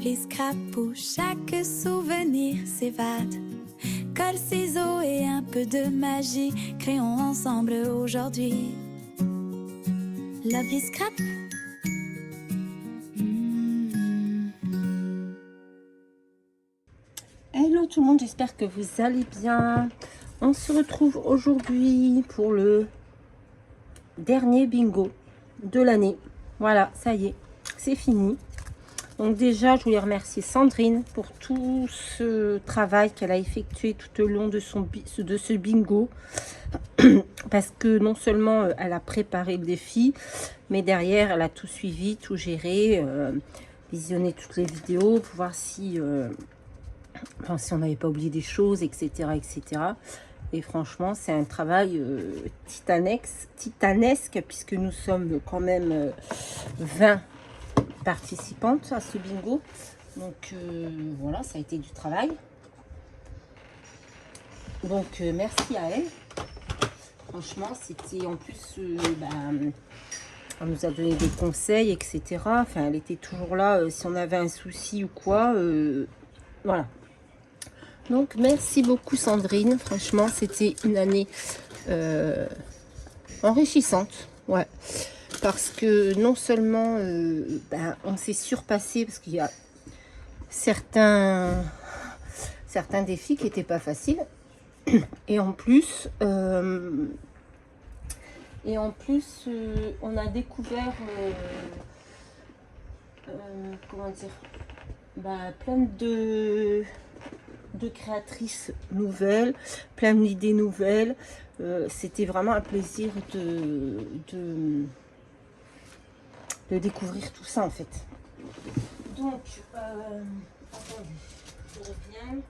l'appli scrap où chaque souvenir s'évade. Colle, ciseaux et un peu de magie, créons ensemble aujourd'hui l'appli scrap. Hello tout le monde, j'espère que vous allez bien. On se retrouve aujourd'hui pour le dernier bingo de l'année. Voilà, ça y est, c'est fini. Donc déjà, je voulais remercier Sandrine pour tout ce travail qu'elle a effectué tout au long de ce bingo. Parce que non seulement elle a préparé le défi, mais derrière, elle a tout suivi, tout géré, visionné toutes les vidéos pour voir si, si on n'avait pas oublié des choses, etc. etc. Et franchement, c'est un travail titanesque, puisque nous sommes quand même 20 participantes à ce bingo. Donc voilà, ça a été du travail. Donc merci à elle. Franchement, c'était en plus, on nous a donné des conseils, etc. Enfin, elle était toujours là si on avait un souci ou quoi. Voilà. Donc merci beaucoup Sandrine. Franchement, c'était une année enrichissante. Ouais. Parce que non seulement on s'est surpassé, parce qu'il y a certains défis qui n'étaient pas faciles. Et en plus, on a découvert comment dire, plein de créatrices nouvelles, plein d'idées nouvelles. C'était vraiment un plaisir de découvrir tout ça en fait. Donc, attendez, je reviens.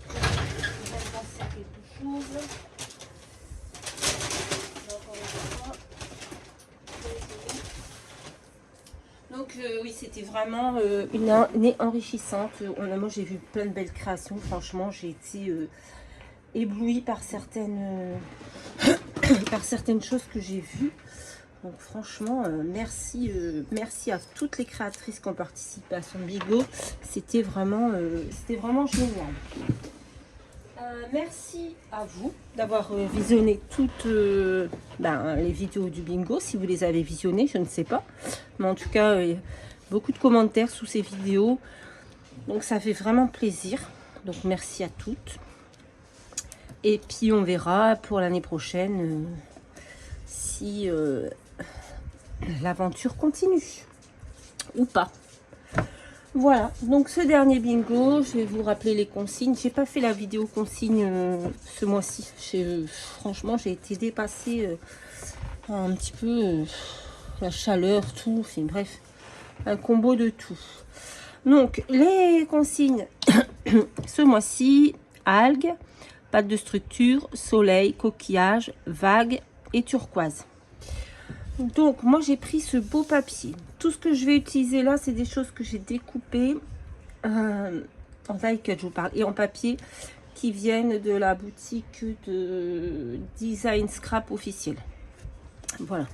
Je vais penser à quelque chose. Donc oui, c'était vraiment une année enrichissante. Moi, j'ai vu plein de belles créations. Franchement, j'ai été éblouie par certaines choses que j'ai vues. Donc franchement, merci à toutes les créatrices qui ont participé à son bingo. C'était vraiment génial. Merci à vous d'avoir visionné toutes les vidéos du bingo. Si vous les avez visionnées, je ne sais pas. Mais en tout cas, beaucoup de commentaires sous ces vidéos. Donc ça fait vraiment plaisir. Donc merci à toutes. Et puis on verra pour l'année prochaine si l'aventure continue ou pas. Voilà, donc ce dernier bingo, je vais vous rappeler les consignes. J'ai pas fait la vidéo consigne ce mois-ci. Franchement, j'ai été dépassée un petit peu la chaleur, tout. Enfin, bref, un combo de tout. Donc, les consignes ce mois-ci, algues, pâte de structure, soleil, coquillage, vague et turquoise. Donc, moi, j'ai pris ce beau papier. Tout ce que je vais utiliser là, c'est des choses que j'ai découpées en die cut, je vous parle, et en papier, qui viennent de la boutique de Design Scrap officiel. Voilà.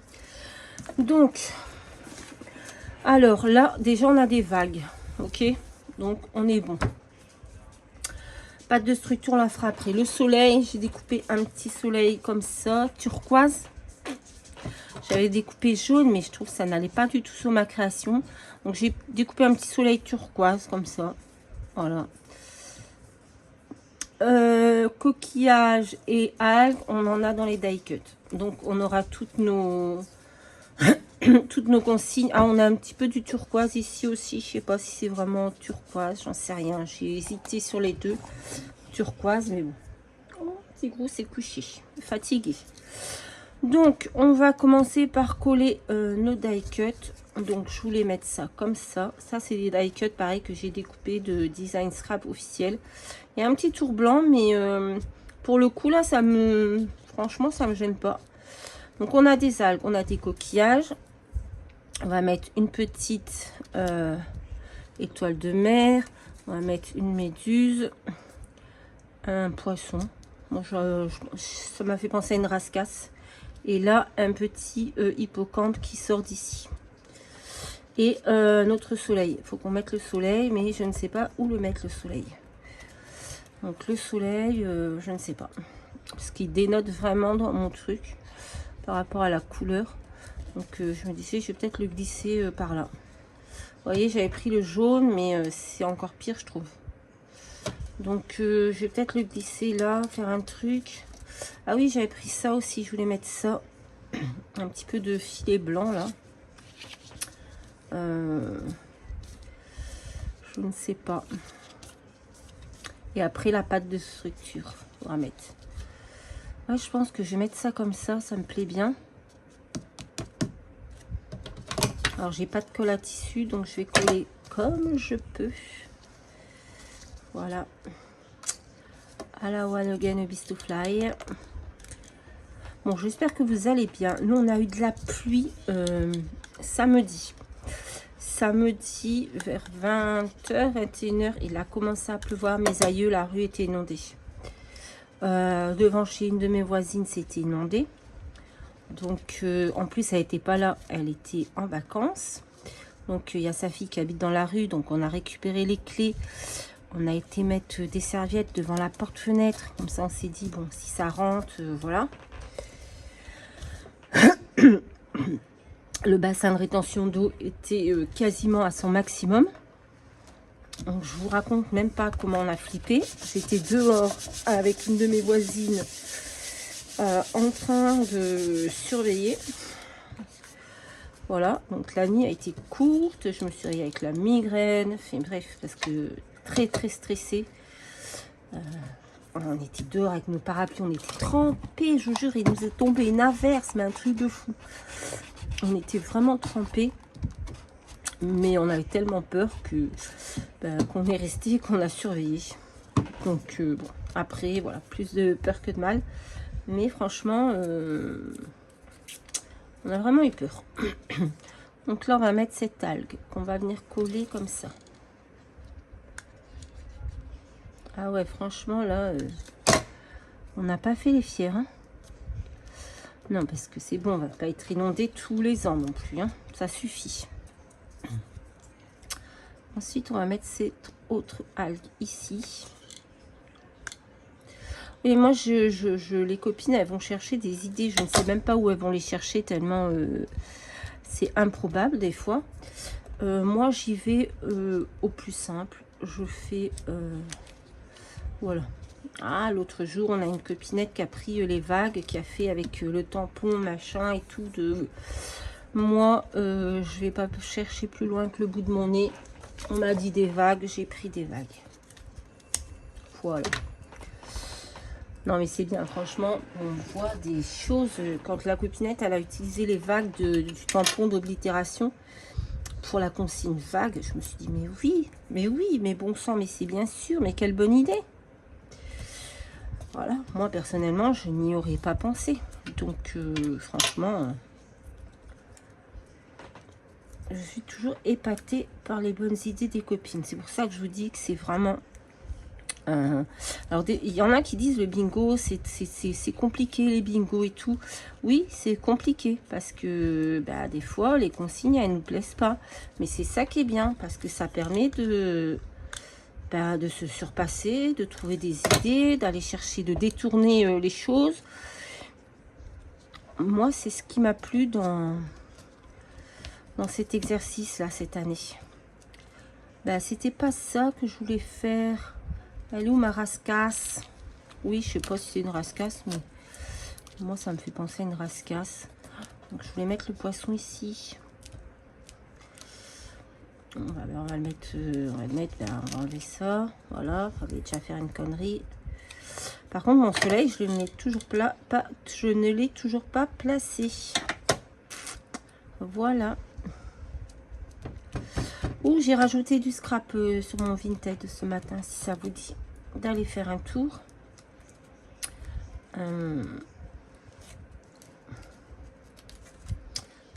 Donc, alors là, déjà, on a des vagues. Ok? Donc, on est bon. Pâte de structure, on la fera après. Le soleil, j'ai découpé un petit soleil comme ça, turquoise. J'avais découpé jaune, mais je trouve que ça n'allait pas du tout sur ma création. Donc, j'ai découpé un petit soleil turquoise, comme ça. Voilà. Coquillage et algues, on en a dans les die cut. Donc, on aura toutes nos consignes. Ah, on a un petit peu du turquoise ici aussi. Je sais pas si c'est vraiment turquoise, j'en sais rien. J'ai hésité sur les deux. Turquoise, mais bon. Oh, petit gros, c'est couché. Fatigué. Donc, on va commencer par coller nos die cut. Donc, je voulais mettre ça comme ça. Ça, c'est des die cut, pareil, que j'ai découpé de Design Scrap officiel. Il y a un petit tour blanc, mais pour le coup, là, franchement, ça me gêne pas. Donc, on a des algues, on a des coquillages. On va mettre une petite étoile de mer. On va mettre une méduse. Un poisson. Moi, ça m'a fait penser à une rascasse. Et là, un petit hippocampe qui sort d'ici. Et notre soleil. Il faut qu'on mette le soleil, mais je ne sais pas où le mettre le soleil. Donc le soleil, je ne sais pas. Ce qui dénote vraiment dans mon truc par rapport à la couleur. Donc je me disais, je vais peut-être le glisser par là. Vous voyez, j'avais pris le jaune, mais c'est encore pire, je trouve. Donc je vais peut-être le glisser là, faire un truc. Ah oui, j'avais pris ça aussi, je voulais mettre ça. Un petit peu de filet blanc là. Je ne sais pas. Et après la pâte de structure, on va mettre. Ouais, je pense que je vais mettre ça comme ça me plaît bien. Alors j'ai pas de colle à tissu, donc je vais coller comme je peux. Voilà. À la one again a beast to fly. Bon, j'espère que vous allez bien. Nous on a eu de la pluie samedi. Samedi vers 20h, 21h, il a commencé à pleuvoir. Mes aïeux, la rue était inondée. Devant chez une de mes voisines, c'était inondé. Donc, en plus, elle n'était pas là, elle était en vacances. Donc, il y a sa fille qui habite dans la rue. Donc, on a récupéré les clés. On a été mettre des serviettes devant la porte-fenêtre. Comme ça, on s'est dit, bon, si ça rentre, voilà. Le bassin de rétention d'eau était quasiment à son maximum. Donc je vous raconte même pas comment on a flippé. J'étais dehors avec une de mes voisines en train de surveiller. Voilà, donc la nuit a été courte. Je me suis réveillée avec la migraine. Enfin bref, parce que très stressée. On était dehors avec nos parapluies, on était trempés, je vous jure, il nous est tombé une averse, mais un truc de fou. On était vraiment trempés, mais on avait tellement peur que qu'on est resté, qu'on a surveillé. Donc bon, après voilà, plus de peur que de mal, mais franchement, on a vraiment eu peur. Donc là, on va mettre cette algue qu'on va venir coller comme ça. Ah ouais, franchement là, on n'a pas fait les fiers, hein. Non, parce que c'est bon, on va pas être inondé tous les ans non plus, hein. Ça suffit. Ensuite, on va mettre cette autre algue ici. Et moi, les copines, elles vont chercher des idées. Je ne sais même pas où elles vont les chercher, tellement c'est improbable des fois. Moi, j'y vais au plus simple. Je fais... voilà. Ah, l'autre jour, on a une copinette qui a pris les vagues, qui a fait avec le tampon, machin et tout. Moi, je vais pas chercher plus loin que le bout de mon nez. On m'a dit des vagues, j'ai pris des vagues. Voilà. Non, mais c'est bien, franchement, on voit des choses. Quand la copinette, elle a utilisé les vagues du tampon d'oblitération pour la consigne vague, je me suis dit, mais oui, mais bon sang, mais c'est bien sûr, mais quelle bonne idée. Voilà, moi personnellement, je n'y aurais pas pensé. Donc, franchement, je suis toujours épatée par les bonnes idées des copines. C'est pour ça que je vous dis que c'est vraiment... alors, il y en a qui disent le bingo, c'est compliqué, les bingos et tout. Oui, c'est compliqué parce que des fois, les consignes, elles ne nous plaisent pas. Mais c'est ça qui est bien parce que ça permet de se surpasser, de trouver des idées, d'aller chercher, de détourner les choses. Moi, c'est ce qui m'a plu dans cet exercice-là, cette année. C'était pas ça que je voulais faire. Elle est où ma rascasse? Oui, je sais pas si c'est une rascasse, mais moi, ça me fait penser à une rascasse. Donc, je voulais mettre le poisson ici. On va le mettre, on va enlever ça. Voilà, il fallait déjà faire une connerie. Par contre, mon soleil, je ne l'ai toujours pas placé. Voilà. Ouh, j'ai rajouté du scrap sur mon Vinted ce matin, si ça vous dit d'aller faire un tour.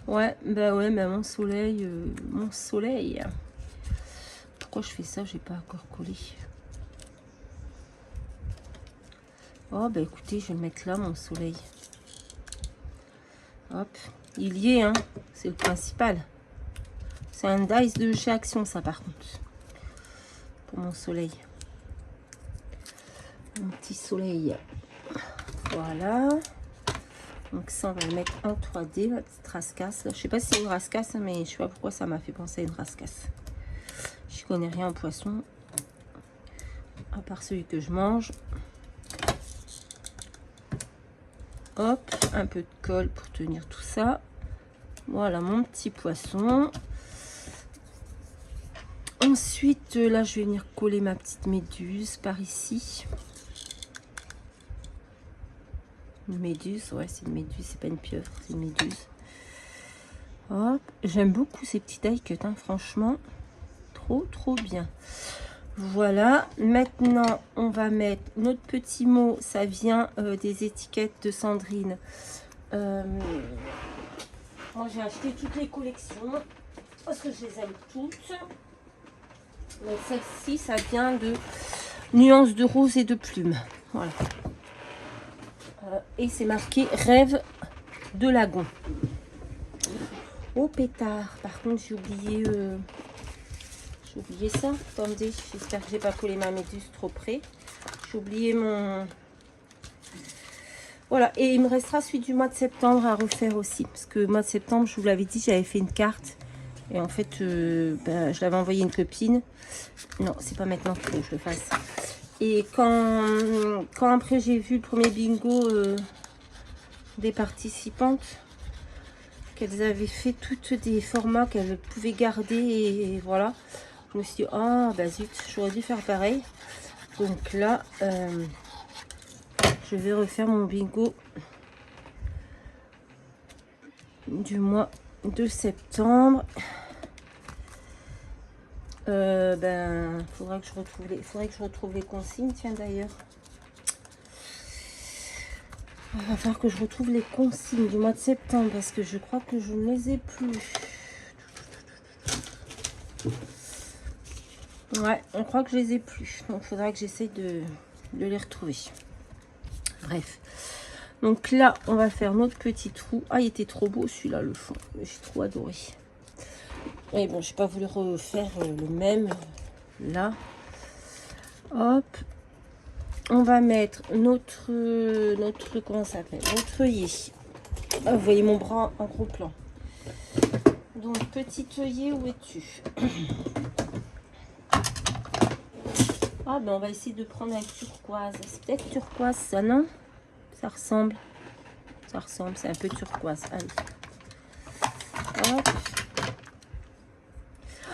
Ouais, mon soleil, Pourquoi je fais ça? J'ai pas encore collé. Oh, écoutez, je vais le mettre là, mon soleil. Hop, il y est, hein. C'est le principal. C'est un dice de chez Action, ça, par contre. Pour mon soleil. Mon petit soleil. Voilà. Donc ça, on va le mettre en 3D, la petite rascasse. Je sais pas si c'est une rascasse, mais je sais pas pourquoi ça m'a fait penser à une rascasse. Je connais rien en poisson. À part celui que je mange. Hop, un peu de colle pour tenir tout ça. Voilà mon petit poisson. Ensuite, là, je vais venir coller ma petite méduse par ici. Une méduse, ouais, c'est une méduse, c'est pas une pieuvre, c'est une méduse. Hop, j'aime beaucoup ces petits die cuts, hein, franchement, trop bien. Voilà, maintenant, on va mettre notre petit mot, ça vient des étiquettes de Sandrine. Moi, j'ai acheté toutes les collections parce que je les aime toutes. Mais celle-ci, ça vient de Nuances de rose et de plumes. Voilà. Et c'est marqué Rêve de lagon. Oh pétard. Par contre, j'ai oublié ça. Attendez, j'espère que j'ai pas collé ma méduse trop près. J'ai oublié mon... Voilà, et il me restera celui du mois de septembre à refaire aussi. Parce que le mois de septembre, je vous l'avais dit, j'avais fait une carte. Et en fait, je l'avais envoyé une copine. Non, c'est pas maintenant qu'il faut que je le fasse. Et quand après j'ai vu le premier bingo des participantes, qu'elles avaient fait toutes des formats qu'elles pouvaient garder et voilà. Je me suis dit, ah bah zut, j'aurais dû faire pareil. Donc là, je vais refaire mon bingo du mois de septembre. Faudrait que je retrouve les consignes, tiens d'ailleurs. Il va falloir que je retrouve les consignes du mois de septembre parce que je crois que je ne les ai plus. Ouais, on croit que je les ai plus. Donc il faudra que j'essaye de les retrouver. Bref. Donc là, on va faire notre petit trou. Ah, il était trop beau celui-là, le fond. J'ai trop adoré. Et bon, je n'ai pas voulu refaire le même là. Hop. On va mettre notre comment ça s'appelle, notre œillet. Ah, vous voyez mon bras en gros plan. Donc, petit œillet, où es-tu? Ah, ben on va essayer de prendre un turquoise. C'est peut-être turquoise, ça, non? Ça ressemble. Ça ressemble, c'est un peu turquoise. Allez. Hop.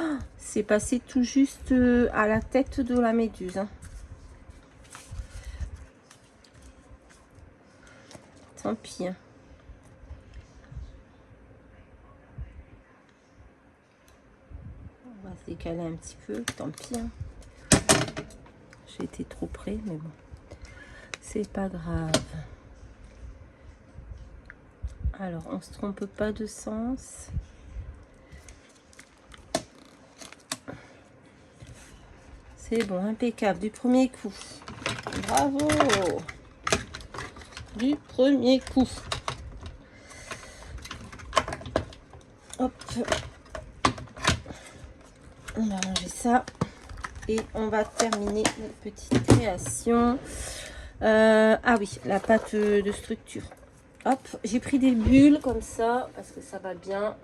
Oh, c'est passé tout juste à la tête de la méduse. Hein. Tant pis. Hein. On va se décaler un petit peu. Tant pis. Hein. J'ai été trop près, mais bon. C'est pas grave. Alors, on se trompe pas de sens. C'est bon, impeccable. Du premier coup. Bravo! Du premier coup. Hop. On va ranger ça. Et on va terminer notre petite création. Ah oui, la pâte de structure. Hop, j'ai pris des bulles comme ça, parce que ça va bien.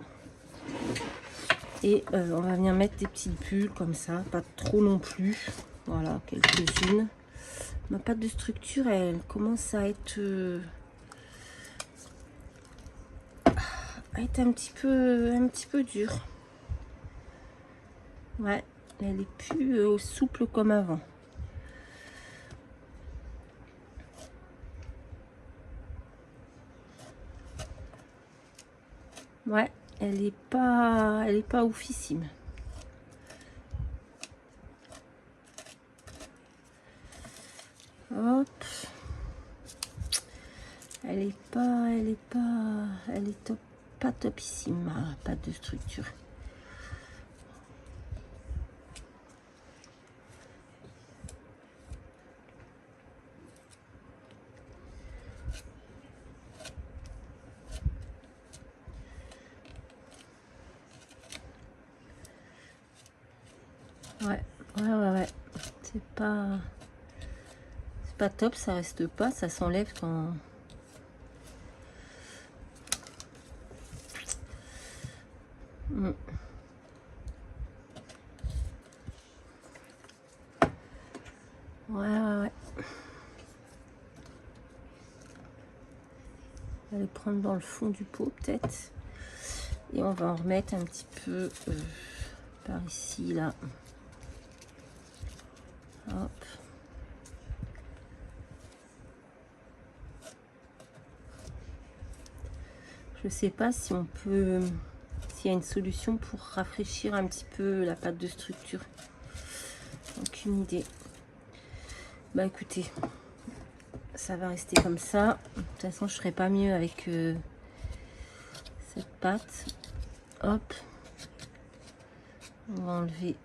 Et on va venir mettre des petites bulles comme ça, pas trop non plus. Voilà, quelques-unes. Ma pâte de structure, elle commence à être un petit peu dure. Ouais, elle est plus souple comme avant. Ouais, elle est pas oufissime. Hop. Elle est top, pas topissime, pas de structure. Ouais. C'est pas top, ça reste pas, ça s'enlève quand... Ouais. On va les prendre dans le fond du pot peut-être. Et on va en remettre un petit peu par ici, là. Hop. Je sais pas si on peut... S'il y a une solution pour rafraîchir un petit peu la pâte de structure. Aucune idée. Bah écoutez, ça va rester comme ça. De toute façon, je ferai pas mieux avec cette pâte. Hop. On va enlever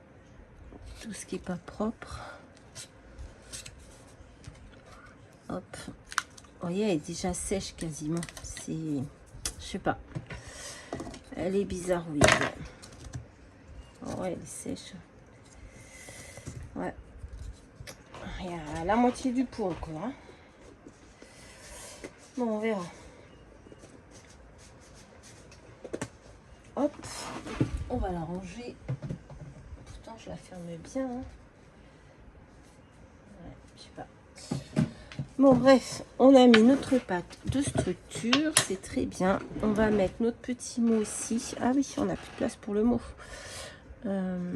tout ce qui est pas propre. Hop. Vous voyez, elle est déjà sèche quasiment. C'est... Je sais pas. Elle est bizarroïde. Oh, ouais, elle est sèche. Ouais. Il y a la moitié du pot encore. Hein. Bon, on verra. Hop. On va la ranger. Pourtant, je la ferme bien. Hein. Ouais, je sais pas. Bon, bref, on a mis notre pâte de structure, c'est très bien. On va mettre notre petit mot ici. Ah oui, on n'a plus de place pour le mot. On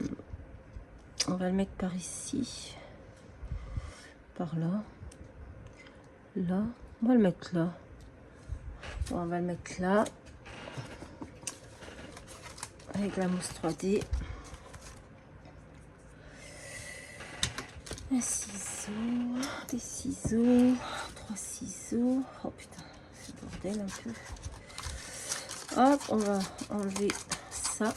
va le mettre par ici. Par là. Là. On va le mettre là. Bon, on va le mettre là. Avec la mousse 3D. Un ciseau, des ciseaux, 3 ciseaux. Oh putain, c'est bordel un peu. Hop, on va enlever ça.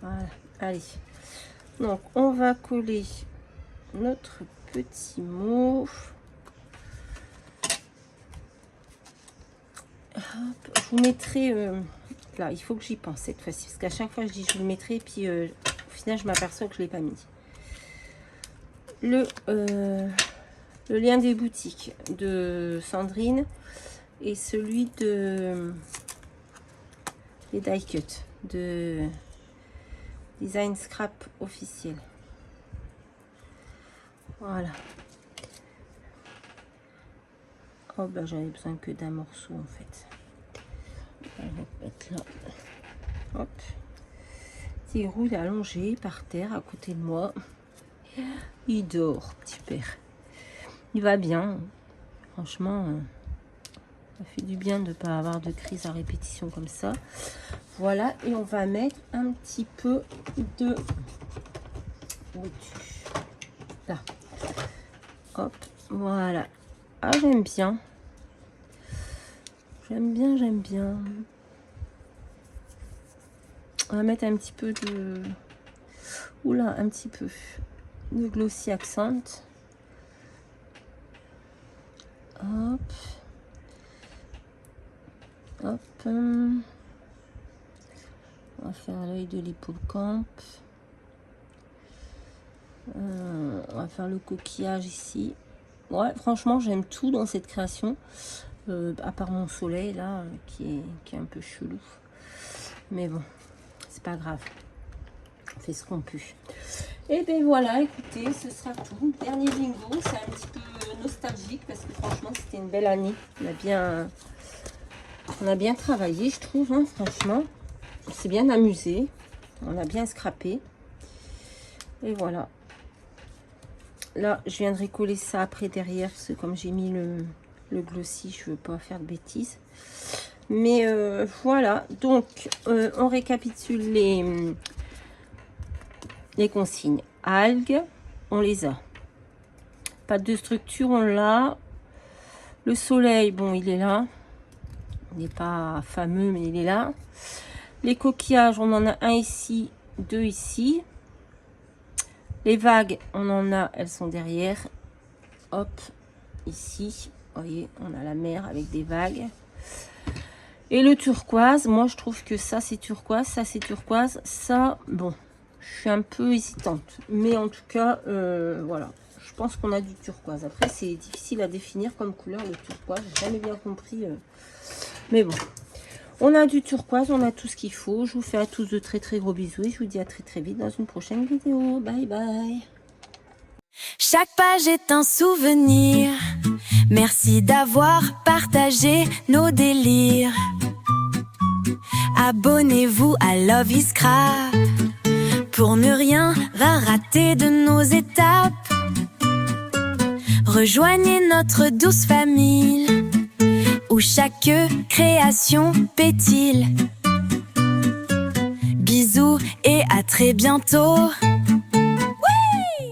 Voilà, allez. Donc, on va coller notre petit mot. Hop, je vous mettrai... là, il faut que j'y pense cette fois-ci. Parce qu'à chaque fois, je dis je vous le mettrai. Puis, au final, je m'aperçois que je ne l'ai pas mis. Le lien des boutiques de Sandrine et celui de les die cut de Design Scrap officiel. Voilà. Oh bah j'avais besoin que d'un morceau en fait. On va le mettre là. Hop. Il roule allongé par terre à côté de moi. Il dort, petit père. Il va bien. Franchement, ça fait du bien de ne pas avoir de crise à répétition comme ça. Voilà, et on va mettre un petit peu de... Là. Hop, voilà. Ah, j'aime bien. J'aime bien. On va mettre un petit peu de... Oula, un petit peu de Glossy Accent. Hop. Hop. On va faire l'œil de l'hippocampe. On va faire le coquillage ici. Ouais, franchement, j'aime tout dans cette création. À part mon soleil, là, qui est un peu chelou. Mais bon, c'est pas grave. On fait ce qu'on peut. Et ben voilà, écoutez, ce sera tout. Dernier bingo, c'est un petit peu nostalgique parce que franchement, c'était une belle année. On a bien travaillé, je trouve, hein, franchement. On s'est bien amusé. On a bien scrappé. Et voilà. Là, je viendrai coller ça après derrière parce que comme j'ai mis le glossy, je veux pas faire de bêtises. Mais voilà. Donc, on récapitule les consignes. Algues, on les a. Pâte de structure, on l'a. Le soleil, bon, il est là. Il n'est pas fameux, mais il est là. Les coquillages, on en a un ici, deux ici. Les vagues, on en a, elles sont derrière. Hop, ici. Vous voyez, on a la mer avec des vagues. Et le turquoise, moi je trouve que ça c'est turquoise, ça c'est turquoise. Ça, bon, Je suis un peu hésitante. Mais en tout cas, voilà. Je pense qu'on a du turquoise. Après, c'est difficile à définir comme couleur, le turquoise. J'ai jamais bien compris. Mais bon. On a du turquoise, on a tout ce qu'il faut. Je vous fais à tous de très très gros bisous. Et je vous dis à très très vite dans une prochaine vidéo. Bye bye. Chaque page est un souvenir. Merci d'avoir partagé nos délires. Abonnez-vous à Love is Scrap pour ne rien rater de nos étapes. Rejoignez notre douce famille où chaque création pétille. Bisous et à très bientôt.